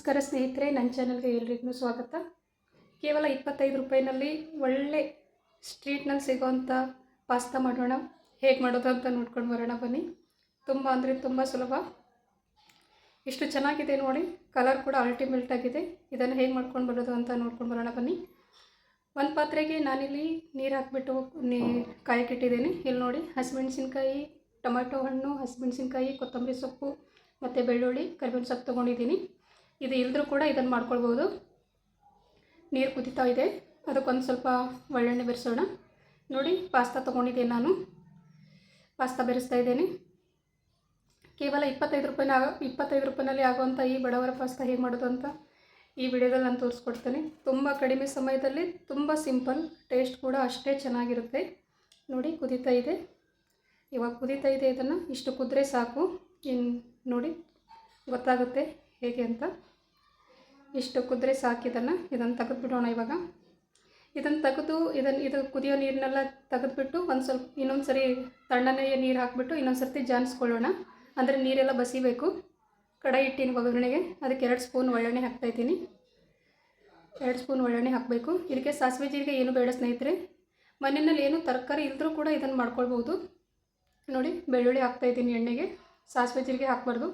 ನಮಸ್ಕಾರ ಸ್ನೇಹಿತರೆ, ನನ್ನ ಚಾನಲ್ಗೆ ಎಲ್ರಿಗೂ ಸ್ವಾಗತ. ಕೇವಲ 25 ರೂಪಾಯಿನಲ್ಲಿ ಒಳ್ಳೆ ಸ್ಟ್ರೀಟ್ನಲ್ಲಿ ಸಿಗೋವಂಥ ಪಾಸ್ತಾ ಮಾಡೋಣ. ಹೇಗೆ ಮಾಡೋದು ಅಂತ ನೋಡ್ಕೊಂಡು ಬರೋಣ ಬನ್ನಿ. ತುಂಬ ಅಂದರೆ ತುಂಬ ಸುಲಭ. ಎಷ್ಟು ಚೆನ್ನಾಗಿದೆ ನೋಡಿ, ಕಲರ್ ಕೂಡ ಅಲ್ಟಿಮೇಟ್ ಆಗಿದೆ. ಇದನ್ನು ಹೇಗೆ ಮಾಡ್ಕೊಂಡು ಬರೋದು ಅಂತ ನೋಡ್ಕೊಂಡು ಬರೋಣ ಬನ್ನಿ. ಒಂದು ಪಾತ್ರೆಗೆ ನಾನಿಲ್ಲಿ ನೀರು ಹಾಕಿಬಿಟ್ಟು ಕಾಯಕ್ಕಿಟ್ಟಿದ್ದೀನಿ. ಇಲ್ಲಿ ನೋಡಿ, ಹಸಿಮೆಣಸಿನ್ಕಾಯಿ, ಟೊಮೆಟೊ ಹಣ್ಣು, ಹಸಿಮೆಣಸಿನ್ಕಾಯಿ, ಕೊತ್ತಂಬರಿ ಸೊಪ್ಪು ಮತ್ತು ಬೆಳ್ಳುಳ್ಳಿ, ಕರಿಬೇವಿನ ಸೊಪ್ಪು ತೊಗೊಂಡಿದ್ದೀನಿ. ಇದು ಇಲ್ಲದ್ರೂ ಕೂಡ ಇದನ್ನು ಮಾಡ್ಕೊಳ್ಬೋದು. ನೀರು ಕುದೀತಾ ಇದೆ, ಅದಕ್ಕೊಂದು ಸ್ವಲ್ಪ ಒಳ್ಳೆಣ್ಣೆ ಬೆರೆಸೋಣ. ನೋಡಿ, ಪಾಸ್ತಾ ತೊಗೊಂಡಿದ್ದೀನಿ ನಾನು. ಪಾಸ್ತಾ ಬೆರೆಸ್ತಾ ಇದ್ದೀನಿ. ಕೇವಲ 25 ರೂಪಾಯಿನಲ್ಲಿ ಆಗುವಂಥ ಈ ಬಡವರ ಪಾಸ್ತಾ ಹೇಗೆ ಮಾಡೋದು ಅಂತ ಈ ವಿಡಿಯೋದಲ್ಲಿ ನಾನು ತೋರಿಸ್ಕೊಡ್ತೇನೆ. ತುಂಬ ಕಡಿಮೆ ಸಮಯದಲ್ಲಿ ತುಂಬ ಸಿಂಪಲ್, ಟೇಸ್ಟ್ ಕೂಡ ಅಷ್ಟೇ ಚೆನ್ನಾಗಿರುತ್ತೆ. ನೋಡಿ, ಕುದೀತಾ ಇದೆ. ಇವಾಗ ಕುದೀತಾ ಇದೆ. ಇದನ್ನು ಇಷ್ಟು ಕುದ್ರೆ ಸಾಕು. ಇನ್ನು ನೋಡಿ ಗೊತ್ತಾಗುತ್ತೆ ಹೇಗೆ ಅಂತ. ಇಷ್ಟು ಕುದ್ರೆ ಸಾಕು. ಇದನ್ನು ತೆಗೆದುಬಿಡೋಣ. ಇವಾಗ ಇದನ್ನು ತೆಗೆದು ಇದು ಕುದಿಯೋ ನೀರನ್ನೆಲ್ಲ ತೆಗೆದುಬಿಟ್ಟು ಇನ್ನೊಂದು ಸರಿ ತಣ್ಣನೆಯ ನೀರು ಹಾಕಿಬಿಟ್ಟು ಇನ್ನೊಂದು ಸರ್ತಿ ಜಾನಿಸ್ಕೊಳ್ಳೋಣ. ಅಂದರೆ ನೀರೆಲ್ಲ ಬಸಿಬೇಕು. ಕಡಾಯಿ ಇಟ್ಟಿನಿ ಒಗ್ಗರಣೆಗೆ. ಅದಕ್ಕೆ 2 ಸ್ಪೂನ್ ಒಳ್ಳೆಣ್ಣೆ ಹಾಕ್ತಾಯಿದ್ದೀನಿ. 2 ಸ್ಪೂನ್ ಒಳ್ಳೆಣ್ಣೆ ಹಾಕಬೇಕು. ಇದಕ್ಕೆ ಸಾಸಿವೆ ಜೀರಿಗೆ ಏನು ಬೇಡ ಸ್ನೇಹಿತರೆ. ಮನೆಯಲ್ಲಿ ಏನು ತರಕಾರಿ ಇಲ್ಲದ್ರೂ ಕೂಡ ಇದನ್ನು ಮಾಡ್ಕೊಳ್ಬೋದು. ನೋಡಿ, ಬೆಳ್ಳುಳ್ಳಿ ಹಾಕ್ತಾಯಿದ್ದೀನಿ ಎಣ್ಣೆಗೆ. ಸಾಸಿವೆ ಜೀರಿಗೆ ಹಾಕಬಾರ್ದು.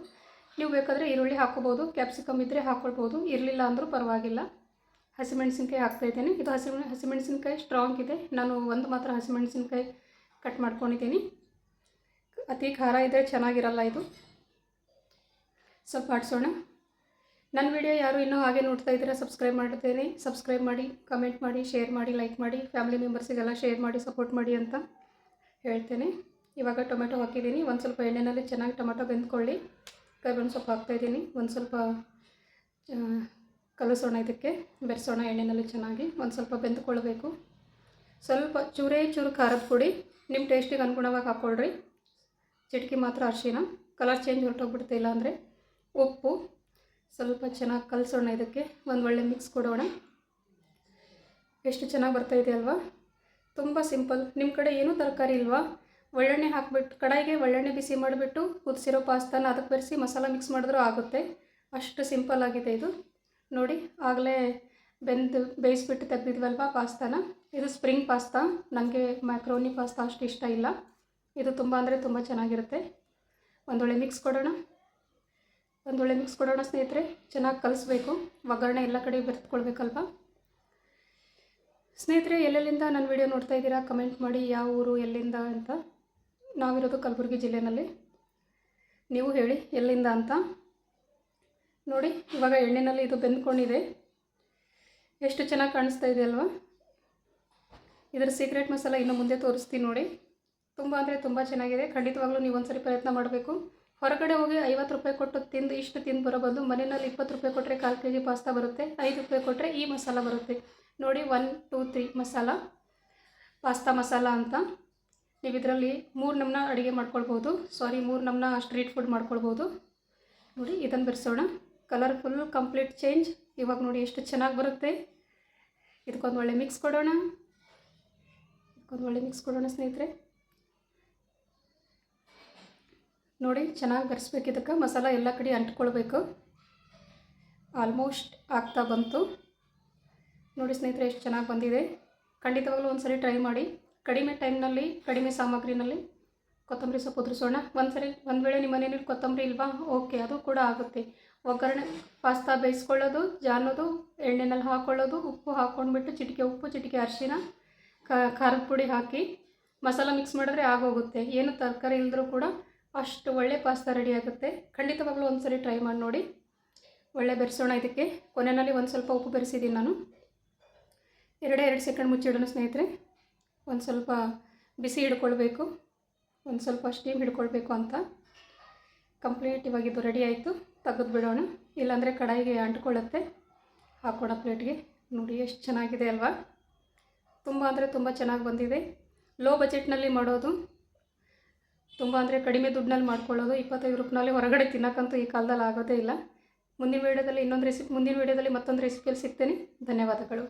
ನೀವು ಬೇಕಾದರೆ ಈರುಳ್ಳಿ ಹಾಕ್ಕೋಬೋದು, ಕ್ಯಾಪ್ಸಿಕಮ್ ಇದ್ದರೆ ಹಾಕ್ಕೊಳ್ಬೋದು, ಇರಲಿಲ್ಲ ಅಂದರೂ ಪರವಾಗಿಲ್ಲ. ಹಸಿಮೆಣಸಿನ್ಕಾಯಿ ಹಾಕ್ತಾಯಿದ್ದೀನಿ. ಇದು ಹಸಿಮೆಣಸಿನ್ಕಾಯಿ ಸ್ಟ್ರಾಂಗ್ ಇದೆ. ನಾನು ಒಂದು ಮಾತ್ರ ಹಸಿಮೆಣಸಿನ್ಕಾಯಿ ಕಟ್ ಮಾಡ್ಕೊಂಡಿದ್ದೀನಿ. ಅತಿ ಖಾರ ಇದ್ದರೆ ಚೆನ್ನಾಗಿರಲ್ಲ ಇದು. ಸ್ವಲ್ಪ ಆಡಿಸೋಣ. ನನ್ನ ವಿಡಿಯೋ ಯಾರು ಇನ್ನೂ ಹಾಗೆ ನೋಡ್ತಾ ಇದ್ದೀರಾ, ಸಬ್ಸ್ಕ್ರೈಬ್ ಮಾಡಿ, ಕಮೆಂಟ್ ಮಾಡಿ, ಶೇರ್ ಮಾಡಿ, ಲೈಕ್ ಮಾಡಿ, ಫ್ಯಾಮಿಲಿ ಮೆಂಬರ್ಸಿಗೆಲ್ಲ ಶೇರ್ ಮಾಡಿ, ಸಪೋರ್ಟ್ ಮಾಡಿ ಅಂತ ಹೇಳ್ತೇನೆ. ಇವಾಗ ಟೊಮೆಟೊ ಹಾಕಿದ್ದೀನಿ. ಒಂದು ಸ್ವಲ್ಪ ಎಣ್ಣೆಯಲ್ಲಿ ಚೆನ್ನಾಗಿ ಟೊಮೆಟೊ ಬೆಂದ್ಕೊಳ್ಳಿ. ಕರಿಬೇವಿನ ಸೊಪ್ಪು ಹಾಕ್ತಾಯಿದ್ದೀನಿ. ಒಂದು ಸ್ವಲ್ಪ ಕಲಸೋಣ. ಇದಕ್ಕೆ ಬೆರೆಸೋಣ ಎಣ್ಣೆಯಲ್ಲಿ ಚೆನ್ನಾಗಿ. ಒಂದು ಸ್ವಲ್ಪ ಬೆಂದುಕೊಳ್ಬೇಕು. ಸ್ವಲ್ಪ ಚೂರು ಖಾರದ ಪುಡಿ ನಿಮ್ಮ ಟೇಸ್ಟಿಗೆ ಅನುಗುಣವಾಗಿ ಹಾಕ್ಕೊಳ್ರಿ. ಚಿಟಕಿ ಮಾತ್ರ ಅರಿಶಿನ, ಕಲರ್ ಚೇಂಜ್ ಹೊರಟೋಗ್ಬಿಡುತ್ತೆ. ಇಲ್ಲಾಂದರೆ ಉಪ್ಪು ಸ್ವಲ್ಪ ಚೆನ್ನಾಗಿ ಕಲಸೋಣ. ಇದಕ್ಕೆ ಒಂದು ಒಳ್ಳೆ ಮಿಕ್ಸ್ ಕೊಡೋಣ. ಎಷ್ಟು ಚೆನ್ನಾಗಿ ಬರ್ತಾಯಿದೆ ಅಲ್ವಾ? ತುಂಬ ಸಿಂಪಲ್. ನಿಮ್ಮ ಕಡೆ ಏನೂ ತರಕಾರಿ ಇಲ್ವಾ? ಒಳ್ಳೆಣ್ಣೆ ಹಾಕಿಬಿಟ್ಟು ಕಡಾಯಿಗೆ ಒಳ್ಳೆಣ್ಣೆ ಬಿಸಿ ಮಾಡಿಬಿಟ್ಟು ಕುದಿಸಿರೋ ಪಾಸ್ತಾನ ಅದಕ್ಕೆ ಬೆರೆಸಿ ಮಸಾಲ ಮಿಕ್ಸ್ ಮಾಡಿದ್ರೂ ಆಗುತ್ತೆ. ಅಷ್ಟು ಸಿಂಪಲ್ ಆಗಿದೆ ಇದು. ನೋಡಿ, ಆಗಲೇ ಬೇಯಿಸ್ಬಿಟ್ಟು ತೆಗೆದಿದ್ವಲ್ವ ಪಾಸ್ತಾನ. ಇದು ಸ್ಪ್ರಿಂಗ್ ಪಾಸ್ತಾ. ನನಗೆ ಮ್ಯಾಕ್ರೋನಿ ಪಾಸ್ತಾ ಅಷ್ಟು ಇಷ್ಟ ಇಲ್ಲ. ಇದು ತುಂಬ ಅಂದರೆ ತುಂಬ ಚೆನ್ನಾಗಿರುತ್ತೆ. ಒಂದೊಳ್ಳೆ ಮಿಕ್ಸ್ ಕೊಡೋಣ ಸ್ನೇಹಿತರೆ. ಚೆನ್ನಾಗಿ ಕಲಿಸ್ಬೇಕು. ಒಗ್ಗರಣೆ ಎಲ್ಲ ಕಡೆ ಬೆರೆತ್ಕೊಳ್ಬೇಕಲ್ವ ಸ್ನೇಹಿತರೆ. ಎಲ್ಲೆಲ್ಲಿಂದ ನನ್ನ ವಿಡಿಯೋ ನೋಡ್ತಾ ಇದ್ದೀರಾ ಕಮೆಂಟ್ ಮಾಡಿ, ಯಾವ ಊರು ಎಲ್ಲಿಂದ ಅಂತ. ನಾವಿರೋದು ಕಲಬುರಗಿ ಜಿಲ್ಲೆಯಲ್ಲಿ. ನೀವು ಹೇಳಿ ಎಲ್ಲಿಂದ ಅಂತ. ನೋಡಿ, ಇವಾಗ ಎಣ್ಣೆಯಲ್ಲಿ ಇದು ಬೆಂದ್ಕೊಂಡಿದೆ. ಎಷ್ಟು ಚೆನ್ನಾಗಿ ಕಾಣಿಸ್ತಾ ಇದೆ ಅಲ್ವಾ? ಇದರ ಸೀಕ್ರೆಟ್ ಮಸಾಲ ಇನ್ನು ಮುಂದೆ ತೋರಿಸ್ತೀನಿ ನೋಡಿ. ತುಂಬ ಅಂದರೆ ತುಂಬ ಚೆನ್ನಾಗಿದೆ. ಖಂಡಿತವಾಗ್ಲೂ ನೀವು ಒಂದ್ಸರಿ ಪ್ರಯತ್ನ ಮಾಡಬೇಕು. ಹೊರಗಡೆ ಹೋಗಿ 50 ರೂಪಾಯಿ ಕೊಟ್ಟು ತಿಂದು ಬರೋ ಬದಲು ಮನೆಯಲ್ಲಿ 20 ರೂಪಾಯಿ ಕೊಟ್ಟರೆ 1/4 kg ಪಾಸ್ತಾ ಬರುತ್ತೆ. 5 ರೂಪಾಯಿ ಕೊಟ್ಟರೆ ಈ ಮಸಾಲ ಬರುತ್ತೆ ನೋಡಿ. 1 2 3 ಮಸಾಲ, ಪಾಸ್ತಾ ಮಸಾಲ ಅಂತ. ನೀವು ಇದರಲ್ಲಿ 3 ನಮೂನ ಅಡುಗೆ ಮಾಡ್ಕೊಳ್ಬೋದು. 3 ನಮೂನ ಸ್ಟ್ರೀಟ್ ಫುಡ್ ಮಾಡ್ಕೊಳ್ಬೋದು. ನೋಡಿ, ಇದನ್ನು ಬೆರೆಸೋಣ. Colour full complete change. ಇವಾಗ ನೋಡಿ ಎಷ್ಟು ಚೆನ್ನಾಗಿ ಬರುತ್ತೆ. ಇದಕ್ಕೊಂದು ಒಳ್ಳೆ ಮಿಕ್ಸ್ ಕೊಡೋಣ ಸ್ನೇಹಿತರೆ. ನೋಡಿ, ಚೆನ್ನಾಗಿ ಬೆರೆಸ್ಬೇಕು. ಇದಕ್ಕೆ ಮಸಾಲ ಎಲ್ಲ ಕಡೆ ಅಂಟ್ಕೊಳ್ಬೇಕು. ಆಲ್ಮೋಸ್ಟ್ ಆಗ್ತಾ ಬಂತು ನೋಡಿ ಸ್ನೇಹಿತರೆ. ಎಷ್ಟು ಚೆನ್ನಾಗಿ ಬಂದಿದೆ. ಖಂಡಿತವಾಗ್ಲೂ ಒಂದು ಸರಿ ಟ್ರೈ ಮಾಡಿ. ಕಡಿಮೆ ಟೈಮ್ನಲ್ಲಿ, ಕಡಿಮೆ ಸಾಮಗ್ರಿನಲ್ಲಿ ಕೊತ್ತಂಬರಿ ಸೊಪ್ಪು ಉದುರಿಸೋಣ. ಒಂದು ವೇಳೆ ನಿಮ್ಮ ಮನೆಯಲ್ಲಿ ಕೊತ್ತಂಬರಿ ಇಲ್ವಾ, ಓಕೆ, ಅದು ಕೂಡ ಆಗುತ್ತೆ. ಒಗ್ಗರಣೆ ಪಾಸ್ತಾ ಬೇಯಿಸ್ಕೊಳ್ಳೋದು, ಜಾನೋದು, ಎಣ್ಣೆನಲ್ಲಿ ಹಾಕ್ಕೊಳ್ಳೋದು, ಉಪ್ಪು ಹಾಕ್ಕೊಂಡ್ಬಿಟ್ಟು ಚಿಟಿಕೆ ಉಪ್ಪು, ಚಿಟಿಕೆ ಅರಿಶಿನ, ಖಾರದ ಪುಡಿ ಹಾಕಿ ಮಸಾಲ ಮಿಕ್ಸ್ ಮಾಡಿದ್ರೆ ಆಗೋಗುತ್ತೆ. ಏನು ತರಕಾರಿ ಇಲ್ಲದ್ರೂ ಕೂಡ ಅಷ್ಟು ಒಳ್ಳೆ ಪಾಸ್ತಾ ರೆಡಿ ಆಗುತ್ತೆ. ಖಂಡಿತವಾಗ್ಲೂ ಒಂದು ಸರಿ ಟ್ರೈ ಮಾಡಿ ನೋಡಿ. ಒಳ್ಳೆ ಬೆರೆಸೋಣ. ಇದಕ್ಕೆ ಕೊನೆಯಲ್ಲಿ ಒಂದು ಸ್ವಲ್ಪ ಉಪ್ಪು ಬೆರೆಸಿದ್ದೀನಿ ನಾನು. 2 ಸೆಕೆಂಡ್ ಮುಚ್ಚಿಡೋಣ ಸ್ನೇಹಿತರೆ. ಒಂದು ಸ್ವಲ್ಪ ಬಿಸಿ ಹಿಡ್ಕೊಳ್ಬೇಕು, ಒಂದು ಸ್ವಲ್ಪ ಸ್ಟೀಮ್ ಹಿಡ್ಕೊಳ್ಬೇಕು ಅಂತ. ಕಂಪ್ಲೀಟ್ ಇವಾಗ ಇದು ರೆಡಿ ಆಯಿತು. ತೆಗೆದು ಬಿಡೋಣ, ಇಲ್ಲಾಂದರೆ ಕಡಾಯಿಗೆ ಅಂಟ್ಕೊಳ್ಳುತ್ತೆ. ಹಾಕೋಣ ಪ್ಲೇಟ್ಗೆ. ನೋಡಿ ಎಷ್ಟು ಚೆನ್ನಾಗಿದೆ ಅಲ್ವಾ? ತುಂಬ ಅಂದರೆ ತುಂಬ ಚೆನ್ನಾಗಿ ಬಂದಿದೆ. ಲೋ ಬಜೆಟ್ನಲ್ಲಿ ಮಾಡೋದು, ತುಂಬ ಅಂದರೆ ಕಡಿಮೆ ದುಡ್ಡಿನಲ್ಲಿ ಮಾಡ್ಕೊಳ್ಳೋದು. 25 ರೂಪಾಯಿನಲ್ಲಿ ಹೊರಗಡೆ ತಿನ್ನೋಕ್ಕಂತೂ ಈ ಕಾಲದಲ್ಲಿ ಆಗೋದೇ ಇಲ್ಲ. ಮುಂದಿನ ವಿಡಿಯೋದಲ್ಲಿ ಮತ್ತೊಂದು ರೆಸಿಪಿಯಲ್ಲಿ ಸಿಗ್ತೇನೆ. ಧನ್ಯವಾದಗಳು.